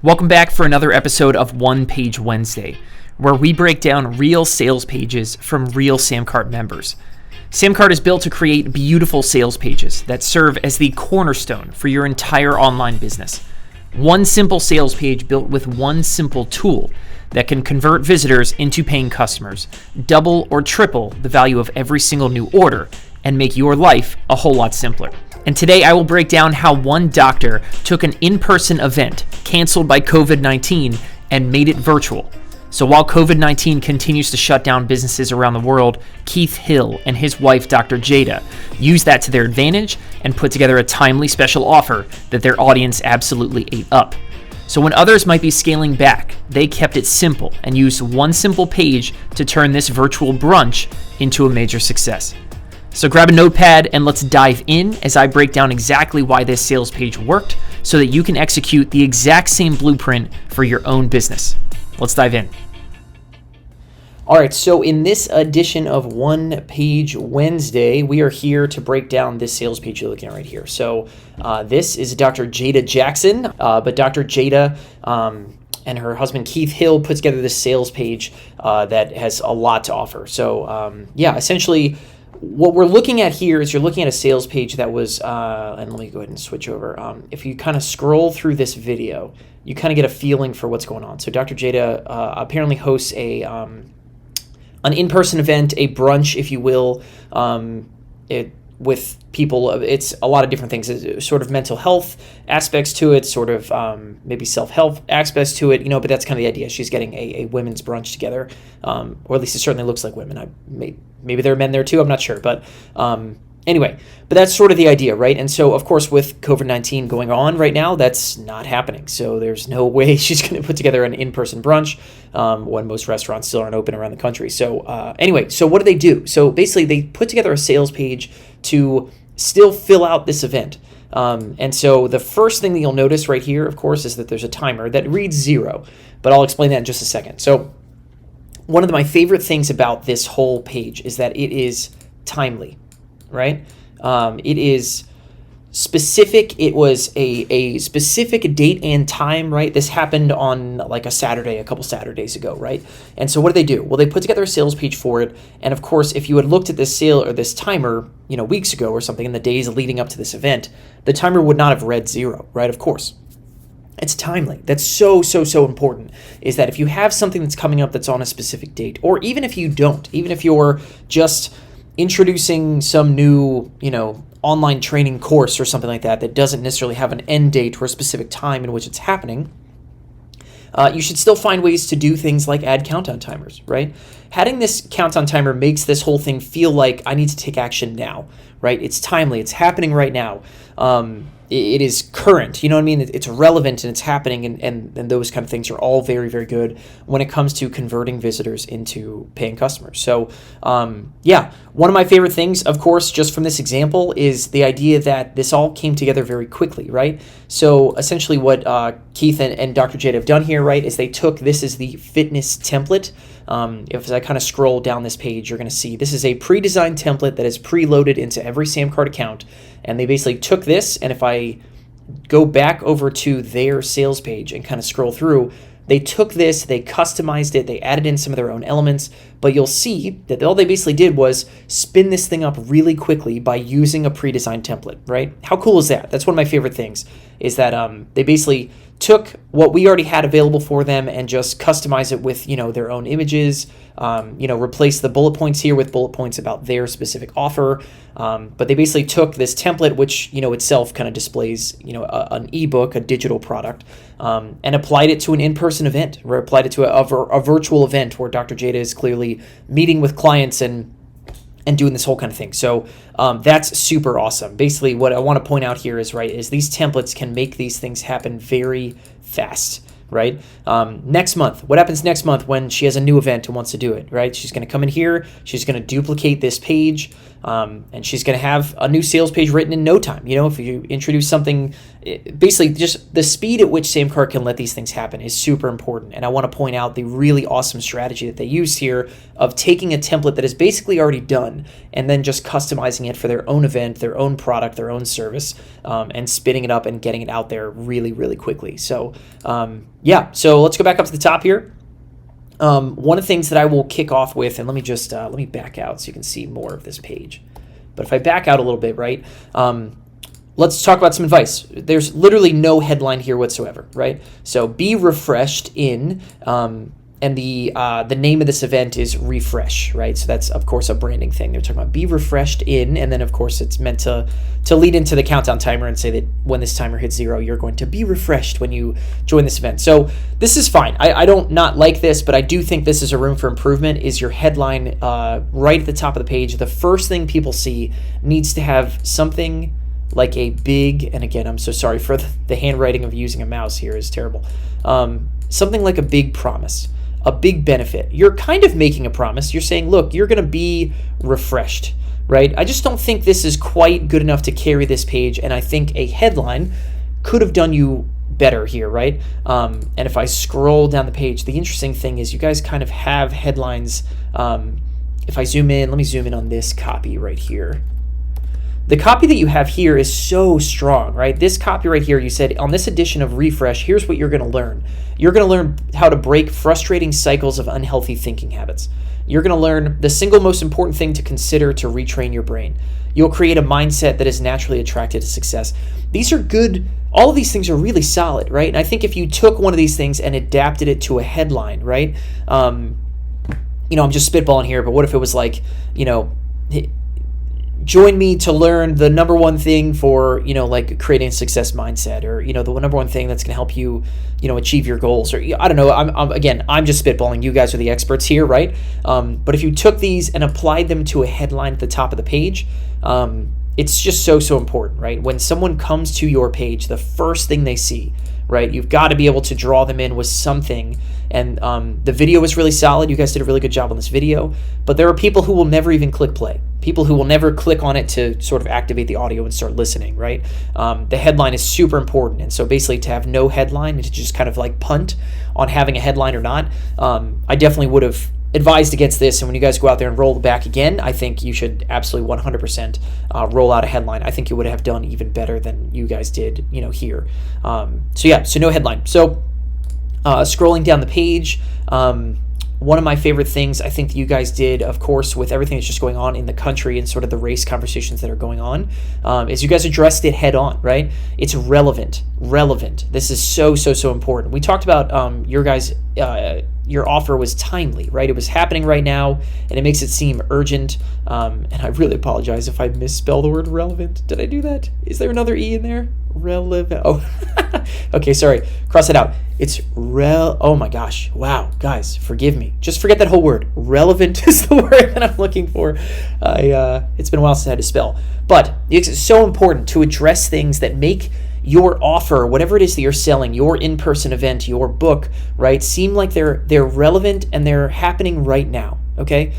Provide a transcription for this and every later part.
Welcome back for another episode of One Page Wednesday, where we break down real sales pages from real Samcart members. Samcart is built to create beautiful sales pages that serve as the cornerstone for your entire online business. One simple sales page built with one simple tool that can convert visitors into paying customers, double or triple the value of every single new order, and make your life a whole lot simpler. And today I will break down how one doctor took an in-person event canceled by COVID-19 and made it virtual. So while COVID-19 continues to shut down businesses around the world, Keith Hill and his wife, Dr. Jada, used that to their advantage and put together a timely special offer that their audience absolutely ate up. So when others might be scaling back, they kept it simple and used one simple page to turn this virtual brunch into a major success. So grab a notepad and let's dive in as I break down exactly why this sales page worked so that you can execute the exact same blueprint for your own business. Let's dive in. All right, so in this edition of One Page Wednesday, we are here to break down this sales page you're looking at right here. So this is Dr. Jada Jackson, but Dr. Jada and her husband Keith Hill put together this sales page that has a lot to offer. So essentially, what we're looking at here is you're looking at a sales page that was, and let me go ahead and switch over. If you kind of scroll through this video, you kind of get a feeling for what's going on. So Dr. Jada apparently hosts an in-person event, a brunch, if you will, with people. It's a lot of different things. It's sort of mental health aspects to it, sort of maybe self-help aspects to it, but that's kind of the idea. She's getting a women's brunch together, or at least it certainly looks like women. Maybe there are men there too, I'm not sure. But anyway, but that's sort of the idea, right? And so, of course, with COVID-19 going on right now, that's not happening. So there's no way she's going to put together an in-person brunch when most restaurants still aren't open around the country. So anyway, so what do? So basically, they put together a sales page to still fill out this event. And so the first thing that you'll notice right here, of course, is that there's a timer that reads 0, but I'll explain that in just a second. So one of my favorite things about this whole page is that it is timely, right? It is specific. It was a specific date and time, right? This happened on like a Saturday, a couple Saturdays ago, right? And so what do? Well, they put together a sales page for it. And of course, if you had looked at this sale or this timer, weeks ago or something in the days leading up to this event, the timer would not have read 0, right? Of course. It's timely. That's so important, is that if you have something that's coming up that's on a specific date, or even if you don't, even if you're just introducing some new, online training course or something like that that doesn't necessarily have an end date or a specific time in which it's happening, you should still find ways to do things like add countdown timers, right? Adding this countdown timer makes this whole thing feel like I need to take action now, right? It's timely. It's happening right now. It is current, It's relevant and it's happening, and those kind of things are all very, very good when it comes to converting visitors into paying customers. So, one of my favorite things, of course, just from this example, is the idea that this all came together very quickly, right? So essentially what Keith and Dr. Jada have done here, right, is they took, this is the fitness template. If I kind of scroll down this page, you're going to see this is a pre-designed template that is preloaded into every Samcart account. And they basically took this, and if I go back over to their sales page and kind of scroll through, they took this, they customized it, they added in some of their own elements, but you'll see that all they basically did was spin this thing up really quickly by using a pre-designed template, right? How cool is that? That's one of my favorite things, is that they basically took what we already had available for them and just customized it with, their own images, replace the bullet points here with bullet points about their specific offer. But they basically took this template, which, itself kind of displays, an ebook, a digital product, and applied it to an in-person event, or applied it to a virtual event where Dr. Jada is clearly meeting with clients and doing this whole kind of thing. So that's super awesome. Basically, what I want to point out here is these templates can make these things happen very fast, right? Next month, what happens next month when she has a new event and wants to do it, right? She's going to come in here, she's going to duplicate this page, And she's going to have a new sales page written in no time. If you introduce something, basically just the speed at which Samcart can let these things happen is super important. And I want to point out the really awesome strategy that they used here of taking a template that is basically already done and then just customizing it for their own event, their own product, their own service, and spinning it up and getting it out there really, really quickly. So so let's go back up to the top here. One of the things that I will kick off with, and let me back out so you can see more of this page. But if I back out a little bit, right, let's talk about some advice. There's literally no headline here whatsoever, right? So be refreshed in, and the name of this event is Refresh, right? So that's, of course, a branding thing. They're talking about be refreshed in, and then, of course, it's meant to lead into the countdown timer and say that when this timer hits 0, you're going to be refreshed when you join this event. So this is fine. I don't not like this, but I do think this is a room for improvement, is your headline right at the top of the page. The first thing people see needs to have something like a big, and again, I'm so sorry for the handwriting of using a mouse here is terrible. Something like a big promise. A big benefit. You're kind of making a promise. You're saying, look, you're going to be refreshed, right? I just don't think this is quite good enough to carry this page, and I think a headline could have done you better here, right? And if I scroll down the page, the interesting thing is you guys kind of have headlines. If I zoom in, let me zoom in on this copy right here. The copy that you have here is so strong, right? This copy right here, you said, on this edition of Refresh, here's what you're going to learn. You're going to learn how to break frustrating cycles of unhealthy thinking habits. You're going to learn the single most important thing to consider to retrain your brain. You'll create a mindset that is naturally attracted to success. These are good. All of these things are really solid, right? And I think if you took one of these things and adapted it to a headline, right? I'm just spitballing here, but what if it was like, join me to learn the number one thing for, like creating a success mindset, or, the number one thing that's going to help you, achieve your goals, or I don't know. I'm just spitballing. You guys are the experts here, right? But if you took these and applied them to a headline at the top of the page, it's just so important, right? When someone comes to your page, the first thing they see, right? You've got to be able to draw them in with something. And the video was really solid. You guys did a really good job on this video. But there are people who will never even click play. People who will never click on it to sort of activate the audio and start listening, right? The headline is super important. And so basically to have no headline and to just kind of like punt on having a headline or not, I definitely would have advised against this. And when you guys go out there and roll back again, I think you should absolutely 100% roll out a headline. I think you would have done even better than you guys did, here. So no headline. So scrolling down the page, one of my favorite things I think that you guys did, of course, with everything that's just going on in the country and sort of the race conversations that are going on, is you guys addressed it head on, right? It's relevant. This is so important. We talked about your guys' your offer was timely, right? It was happening right now, and it makes it seem urgent. And I really apologize if I misspell the word relevant. Did I do that? Is there another E in there? Relevant. Oh, okay, sorry. Cross it out. It's oh my gosh. Wow, guys, forgive me. Just forget that whole word. Relevant is the word that I'm looking for. It's been a while since I had to spell. But it's so important to address things that make your offer, whatever it is that you're selling, your in-person event, your book, right, seem like they're relevant and they're happening right now, okay?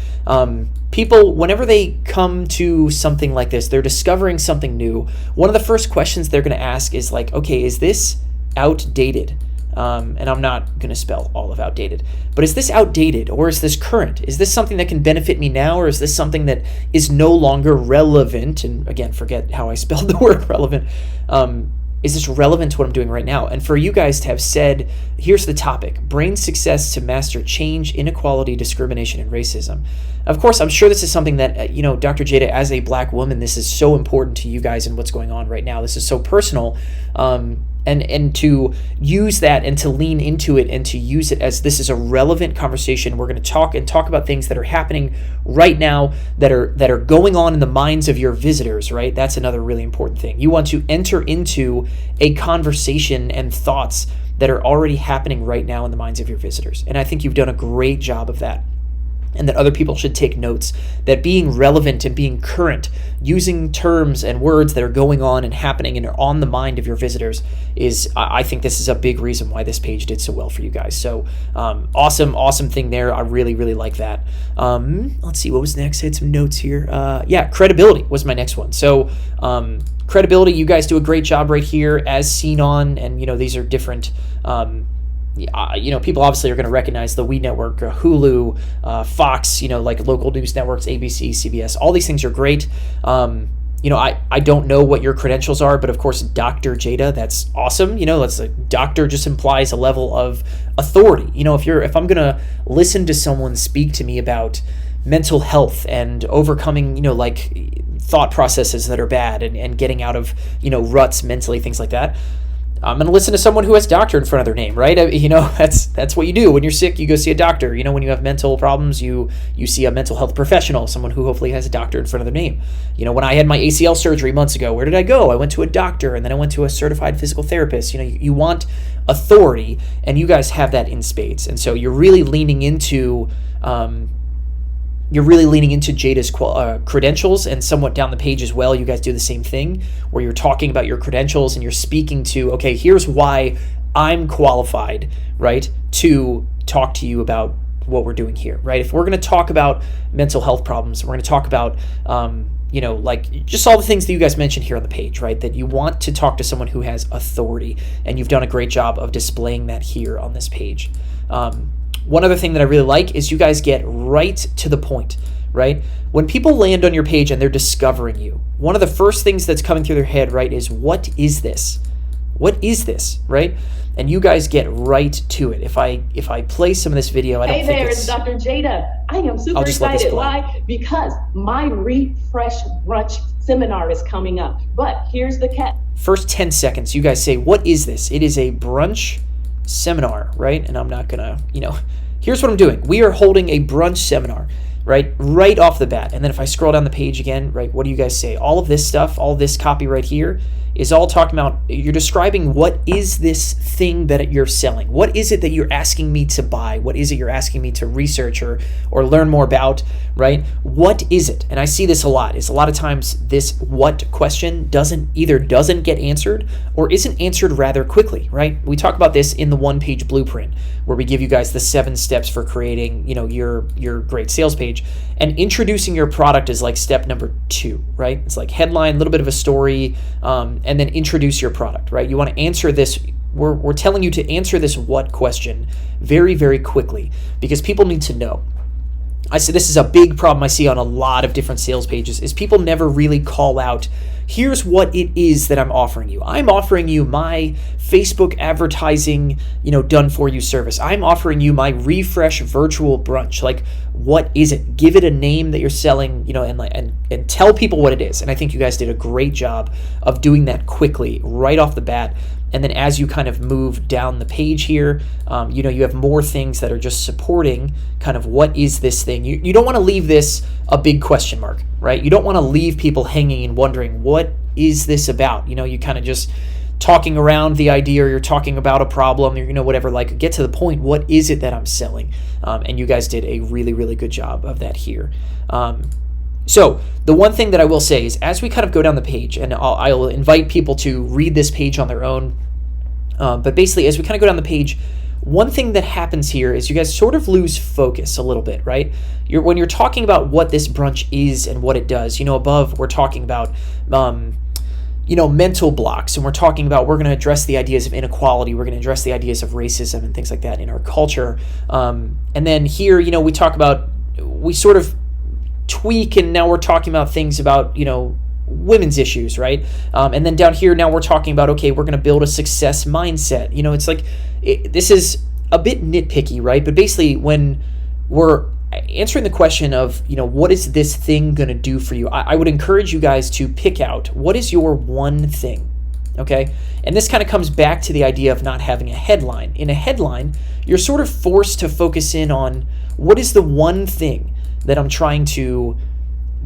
People, whenever they come to something like this, they're discovering something new. One of the first questions they're going to ask is like, okay, is this outdated? And I'm not going to spell all of outdated, but is this outdated or is this current? Is this something that can benefit me now, or is this something that is no longer relevant? And again, forget how I spelled the word relevant. Is this relevant to what I'm doing right now? And for you guys to have said, here's the topic: brain success to master change, inequality, discrimination, and racism. Of course, I'm sure this is something that, Dr. Jada, as a Black woman, this is so important to you guys and what's going on right now. This is so personal. And to use that and to lean into it and to use it as this is a relevant conversation. We're going to talk about things that are happening right now that are going on in the minds of your visitors, right? That's another really important thing. You want to enter into a conversation and thoughts that are already happening right now in the minds of your visitors. And I think you've done a great job of that. and that other people should take notes, that being relevant and being current, using terms and words that are going on and happening and are on the mind of your visitors is, I think this is a big reason why this page did so well for you guys. So awesome thing there. I really like that. Let's see, what was next? I had some notes here. Credibility was my next one. So credibility, you guys do a great job right here, as seen on, and these are different people obviously are going to recognize the We Network, Hulu, Fox, like local news networks, ABC, CBS. All these things are great. I don't know what your credentials are, but of course, Dr. Jada, that's awesome. That's a doctor just implies a level of authority. If I'm going to listen to someone speak to me about mental health and overcoming, thought processes that are bad and getting out of, ruts mentally, things like that, I'm going to listen to someone who has doctor in front of their name, right? That's what you do. When you're sick, you go see a doctor. When you have mental problems, you see a mental health professional, someone who hopefully has a doctor in front of their name. When I had my ACL surgery months ago, where did I go? I went to a doctor, and then I went to a certified physical therapist. You want authority, and you guys have that in spades. And so you're really leaning into Jada's credentials, and somewhat down the page as well, you guys do the same thing where you're talking about your credentials and you're speaking to, okay, here's why I'm qualified, right, to talk to you about what we're doing here, right? If we're going to talk about mental health problems, we're going to talk about, just all the things that you guys mentioned here on the page, right, that you want to talk to someone who has authority, and you've done a great job of displaying that here on this page. One other thing that I really like is you guys get right to the point, right? When people land on your page and they're discovering you, one of the first things that's coming through their head, right, is what is this? What is this, right? And you guys get right to it. If I play some of this video, I don't think Hey there, it's Dr. Jada. I am super excited. Why? Because my Refresh Brunch seminar is coming up. But here's the catch. First 10 seconds, you guys say, what is this? It is a brunch seminar, right? And I'm not gonna, here's what I'm doing. We are holding a brunch seminar, right off the bat. And then if I scroll down the page again, right, what do you guys say? All of this stuff, all of this copy right here is all talking about, you're describing what is this thing that you're selling? What is it that you're asking me to buy? What is it you're asking me to research or learn more about, right? What is it? And I see this a lot, is a lot of times this what question doesn't get answered or isn't answered rather quickly, right? We talk about this in the one-page blueprint where we give you guys the 7 steps for creating, your great sales page. And introducing your product is like step number 2, right? It's like headline, a little bit of a story, and then introduce your product, right? You want to answer this. We're telling you to answer this what question very, very quickly because people need to know. I say this is a big problem I see on a lot of different sales pages is people never really call out, here's what it is that I'm offering you. I'm offering you my Facebook advertising, done for you service. I'm offering you my Refresh virtual brunch. Like, what is it? Give it a name that you're selling, and tell people what it is. And I think you guys did a great job of doing that quickly right off the bat. And then as you kind of move down the page here, you have more things that are just supporting kind of what is this thing. You don't want to leave this a big question mark, right? You don't want to leave people hanging and wondering, what is this about? You kind of just talking around the idea or you're talking about a problem or, whatever, like get to the point. What is it that I'm selling? And you guys did a really, really good job of that here. So the one thing that I will say is as we kind of go down the page, and I'll invite people to read this page on their own, but basically as we kind of go down the page, one thing that happens here is you guys sort of lose focus a little bit, right? When you're talking about what this brunch is and what it does, above we're talking about mental blocks, and we're going to address the ideas of inequality, we're going to address the ideas of racism and things like that in our culture. And then here, we sort of tweak, and now we're talking about things about, women's issues, right? And then down here, now we're talking about, okay, we're going to build a success mindset. It's like, this is a bit nitpicky, right? But basically when we're answering the question of, what is this thing going to do for you? I would encourage you guys to pick out what is your one thing, okay? And this kind of comes back to the idea of not having a headline. In a headline, you're sort of forced to focus in on what is the one thing that I'm trying to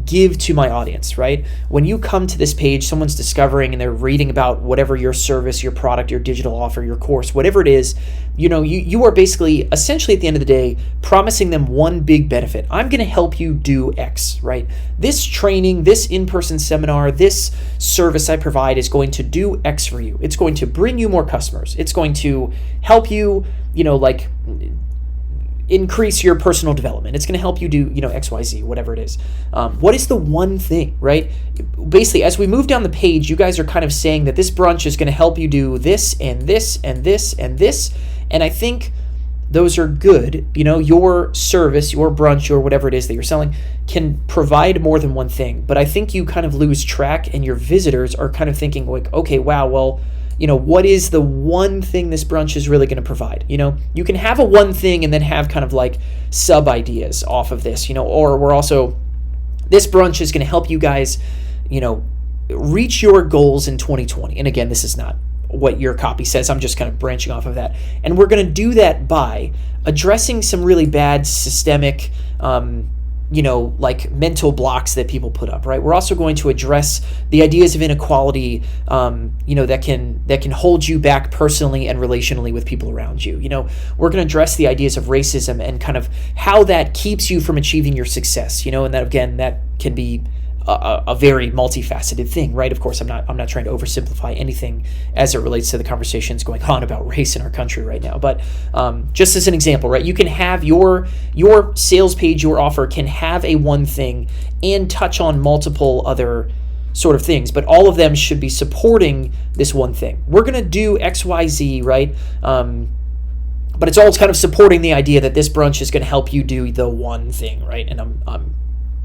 give to my audience, right? When you come to this page, someone's discovering and they're reading about whatever your service, your product, your digital offer, your course, whatever it is, you are basically essentially at the end of the day promising them one big benefit. I'm going to help you do X, right? This training, this in-person seminar, this service I provide is going to do X for you. It's going to bring you more customers. It's going to help you, increase your personal development. It's going to help you do, X, Y, Z, whatever it is. What is the one thing, right? Basically, as we move down the page, you guys are kind of saying that this brunch is going to help you do this and this and this and this. And I think those are good. Your service, your brunch, or whatever it is that you're selling can provide more than one thing. But I think you kind of lose track and your visitors are kind of thinking like, okay, wow, well, what is the one thing this brunch is really going to provide? You can have a one thing and then have kind of like sub ideas off of this, or we're also, this brunch is going to help you guys, reach your goals in 2020. And again, this is not what your copy says. I'm just kind of branching off of that. And we're going to do that by addressing some really bad systemic, like mental blocks that people put up, right? We're also going to address the ideas of inequality, that can hold you back personally and relationally with people around you. We're going to address the ideas of racism and kind of how that keeps you from achieving your success, and that, again, that can be a very multifaceted thing, right? Of course, I'm not trying to oversimplify anything as it relates to the conversations going on about race in our country right now. But just as an example, right? You can have your sales page, your offer can have a one thing and touch on multiple other sort of things, but all of them should be supporting this one thing. We're going to do X, Y, Z, right? But it's all kind of supporting the idea that this brunch is going to help you do the one thing, right? And I'm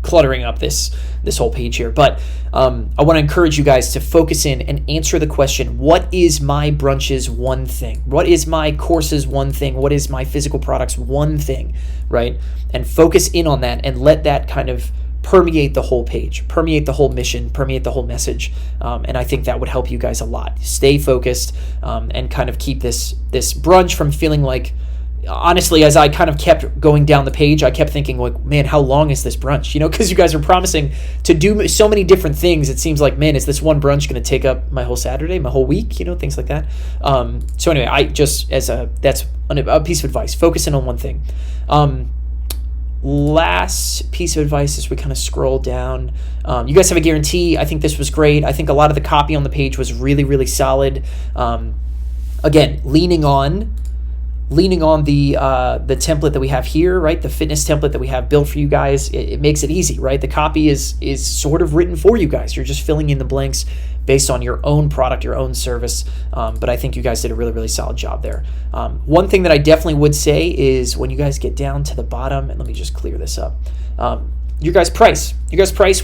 cluttering up this whole page here, but I want to encourage you guys to focus in and answer the question, what is my brunch's one thing? What is my course's one thing? What is my physical product's one thing, right? And focus in on that and let that kind of permeate the whole page, permeate the whole mission, permeate the whole message. And I think that would help you guys a lot. Stay focused and kind of keep this brunch from feeling like, honestly, as I kind of kept going down the page, I kept thinking like, man, how long is this brunch? Because you guys are promising to do so many different things. It seems like, man, is this one brunch going to take up my whole Saturday, my whole week, things like that. So anyway, that's a piece of advice. Focus in on one thing. Last piece of advice as we kind of scroll down. You guys have a guarantee. I think this was great. I think a lot of the copy on the page was really, really solid. Again, leaning on the template that we have here, right? The fitness template that we have built for you guys. It makes it easy, right? The copy is sort of written for you guys. You're just filling in the blanks based on your own product, your own service. But I think you guys did a really, really solid job there. One thing that I definitely would say is when you guys get down to the bottom, and let me just clear this up. Your guys' price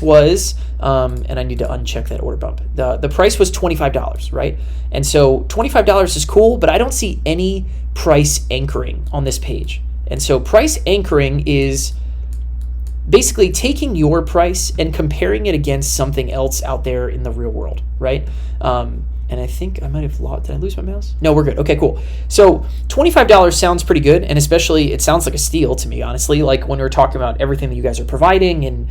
was, and I need to uncheck that order bump. The price was $25, right? And so $25 is cool, but I don't see any price anchoring on this page. And so price anchoring is basically taking your price and comparing it against something else out there in the real world, right? And I think I might have lost, did I lose my mouse? No, we're good. Okay, cool. So $25 sounds pretty good, and especially it sounds like a steal to me, honestly, like when we're talking about everything that you guys are providing and,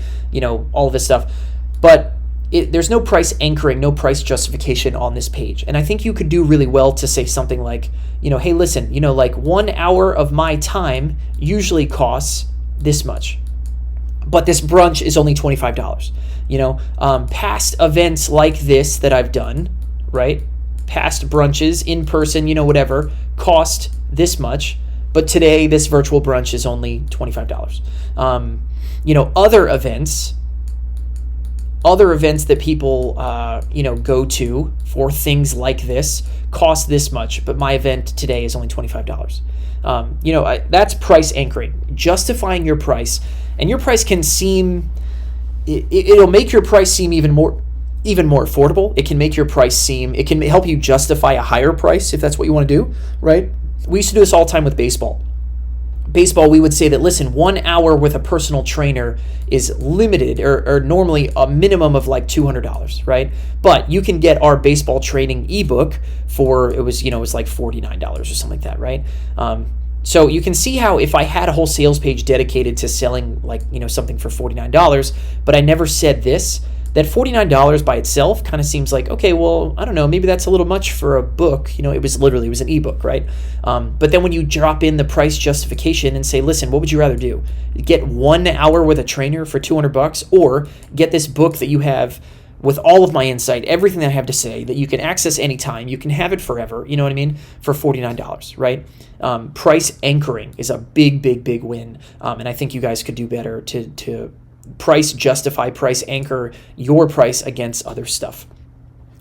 all of this stuff. But there's no price anchoring, no price justification on this page. And I think you could do really well to say something like, hey, listen, like 1 hour of my time usually costs this much, but this brunch is only $25. Past events like this that I've done, right? Past brunches, in person, whatever, cost this much, but today this virtual brunch is only $25. Other events that people, go to for things like this cost this much, but my event today is only $25. That's price anchoring, justifying your price, and your price can seem, it'll make your price seem even more affordable. It can make your price it can help you justify a higher price if that's what you want to do, right? We used to do this all the time with baseball. We would say that, listen, 1 hour with a personal trainer is limited or normally a minimum of like $200, right? But you can get our baseball training ebook for, it was like $49 or something like that, right? So you can see how if I had a whole sales page dedicated to selling like, something for $49, but I never said this, that $49 by itself kind of seems like, okay, well, I don't know, maybe that's a little much for a book. It was an ebook, right? But then when you drop in the price justification and say, listen, what would you rather do? Get 1 hour with a trainer for $200, or get this book that you have with all of my insight, everything that I have to say, that you can access anytime, you can have it forever, you know what I mean, for $49, right? Price anchoring is a big, big, big win, and I think you guys could do better to price justify, price anchor your price against other stuff.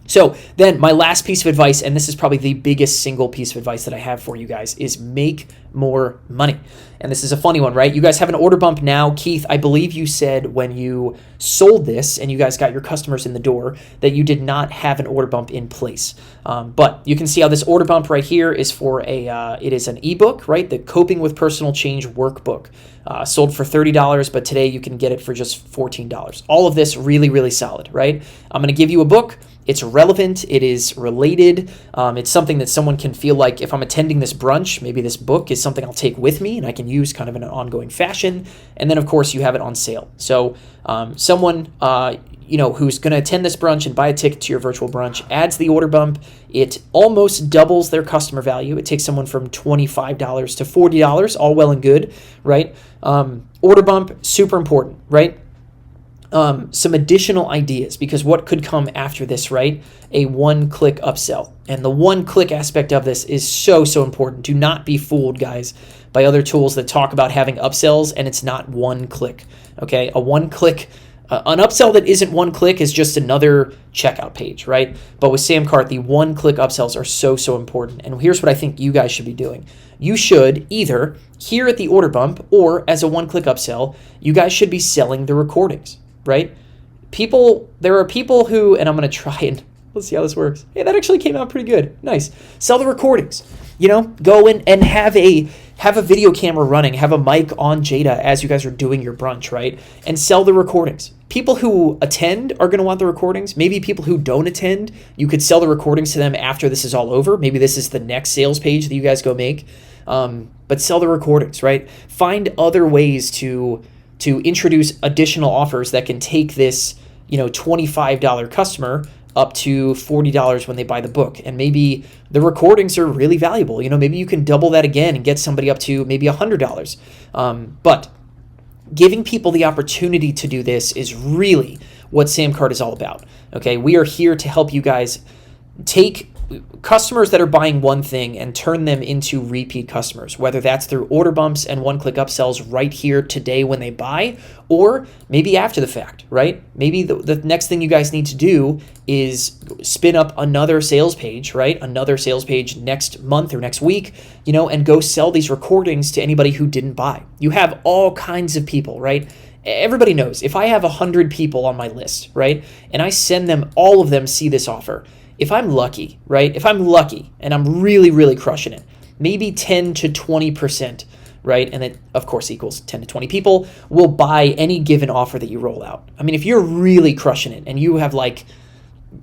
So then my last piece of advice, and this is probably the biggest single piece of advice that I have for you guys, is make more money. And this is a funny one, right? You guys have an order bump now. Keith, I believe you said when you sold this and you guys got your customers in the door that you did not have an order bump in place. But you can see how this order bump right here is for it is an ebook, right? The Coping with Personal Change workbook. Sold for $30, but today you can get it for just $14. All of this really, really solid, right? I'm going to give you a book. It's relevant. It is related. It's something that someone can feel like, if I'm attending this brunch, maybe this book is something I'll take with me and I can use kind of in an ongoing fashion. And then, of course, you have it on sale. So someone who's going to attend this brunch and buy a ticket to your virtual brunch adds the order bump. It almost doubles their customer value. It takes someone from $25 to $40, all well and good, right? Order bump, super important, right? Some additional ideas, because what could come after this, right? A one-click upsell. And the one-click aspect of this is so, so important. Do not be fooled, guys, by other tools that talk about having upsells and it's not one click, okay? An upsell that isn't one click is just another checkout page, right? But with Samcart, the one-click upsells are so, so important. And here's what I think you guys should be doing. You should either, here at the order bump or as a one-click upsell, you guys should be selling the recordings, right? There are people who, and I'm going to try and let's see how this works. Hey, that actually came out pretty good. Nice. Sell the recordings. Go in and have a video camera running, have a mic on Jada as you guys are doing your brunch, right? And sell the recordings. People who attend are going to want the recordings. Maybe people who don't attend, you could sell the recordings to them after this is all over. Maybe this is the next sales page that you guys go make. But sell the recordings, right? Find other ways to introduce additional offers that can take this, $25 customer up to $40 when they buy the book. And maybe the recordings are really valuable. Maybe you can double that again and get somebody up to maybe $100. But giving people the opportunity to do this is really what Samcart is all about. Okay, we are here to help you guys take customers that are buying one thing and turn them into repeat customers, whether that's through order bumps and one-click upsells right here today when they buy, or maybe after the fact, right? Maybe the next thing you guys need to do is spin up another sales page, right? Another sales page next month or next week, and go sell these recordings to anybody who didn't buy. You have all kinds of people, right? Everybody knows if I have 100 people on my list, right? And I send them, all of them see this offer. If I'm lucky, right? If I'm lucky and I'm really, really crushing it, maybe 10 to 20%, right? And it, of course, equals 10 to 20 people will buy any given offer that you roll out. I mean, if you're really crushing it and you have like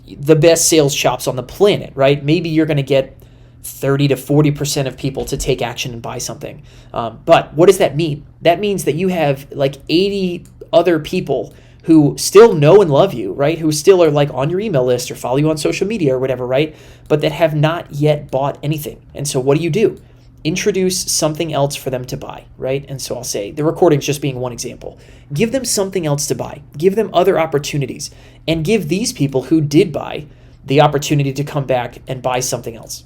the best sales chops on the planet, right? Maybe you're going to get 30 to 40% of people to take action and buy something. But what does that mean? That means that you have like 80 other people who still know and love you, right? Who still are like on your email list or follow you on social media or whatever, right? But that have not yet bought anything. And so what do? Introduce something else for them to buy, right? And so I'll say the recordings just being one example. Give them something else to buy. Give them other opportunities, and give these people who did buy the opportunity to come back and buy something else.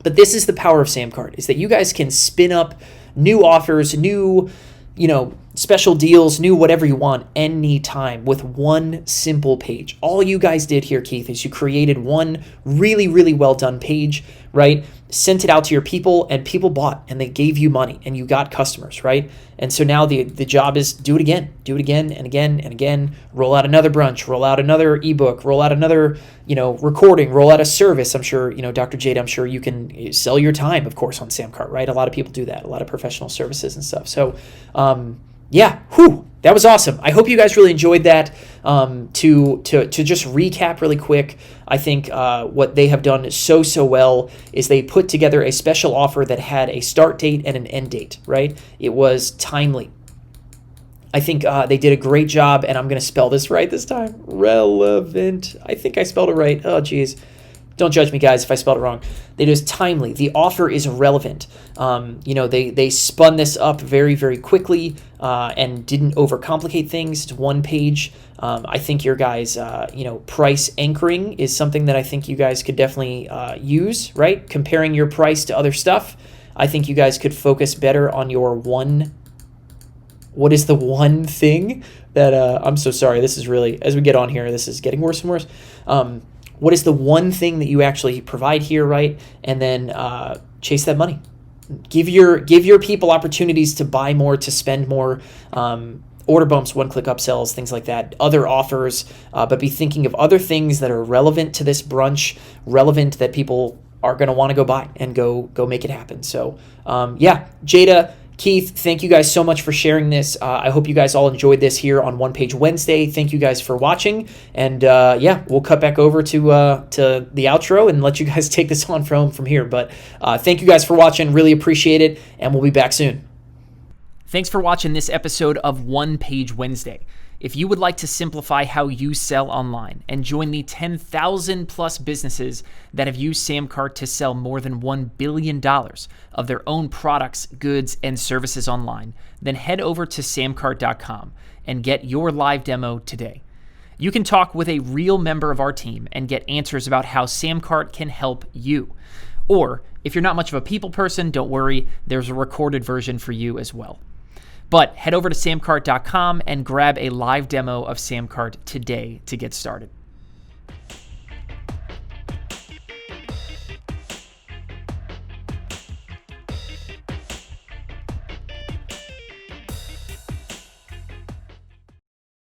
But this is the power of Samcart, is that you guys can spin up new offers, new, special deals, new whatever you want anytime with one simple page. All you guys did here, Keith, is you created one really, really well done page, right? Sent it out to your people and people bought and they gave you money and you got customers, right? And so now the job is do it again and again and again. Roll out another brunch, roll out another ebook, roll out another, recording, roll out a service. I'm sure, Dr. Jade, I'm sure you can sell your time, of course, on Samcart, right? A lot of people do that, a lot of professional services and stuff. So, yeah, that was awesome. I hope you guys really enjoyed that. To just recap really quick, I think what they have done so well is they put together a special offer that had a start date and an end date, right? It was timely. I think they did a great job, and I'm going to spell this right this time. Relevant. I think I spelled it right. Oh, geez. Don't judge me, guys, if I spelled it wrong. It is timely. The offer is relevant. They spun this up very, very quickly and didn't overcomplicate things. It's one page. I think your guys, price anchoring is something that I think you guys could definitely use, right? Comparing your price to other stuff. I think you guys could focus better on your what is the one thing that, I'm so sorry, this is really, as we get on here, this is getting worse and worse. What is the one thing that you actually provide here, right? And then chase that money. Give your people opportunities to buy more, to spend more, order bumps, one-click upsells, things like that, other offers, but be thinking of other things that are relevant to this brunch, relevant that people are going to want to go buy and go make it happen. So, Jada, Keith, thank you guys so much for sharing this. I hope you guys all enjoyed this here on One Page Wednesday. Thank you guys for watching. And we'll cut back over to the outro and let you guys take this on from here. But thank you guys for watching. Really appreciate it. And we'll be back soon. Thanks for watching this episode of One Page Wednesday. If you would like to simplify how you sell online and join the 10,000 plus businesses that have used Samcart to sell more than $1 billion of their own products, goods, and services online, then head over to samcart.com and get your live demo today. You can talk with a real member of our team and get answers about how Samcart can help you. Or if you're not much of a people person, don't worry, there's a recorded version for you as well. But head over to samcart.com and grab a live demo of Samcart today to get started.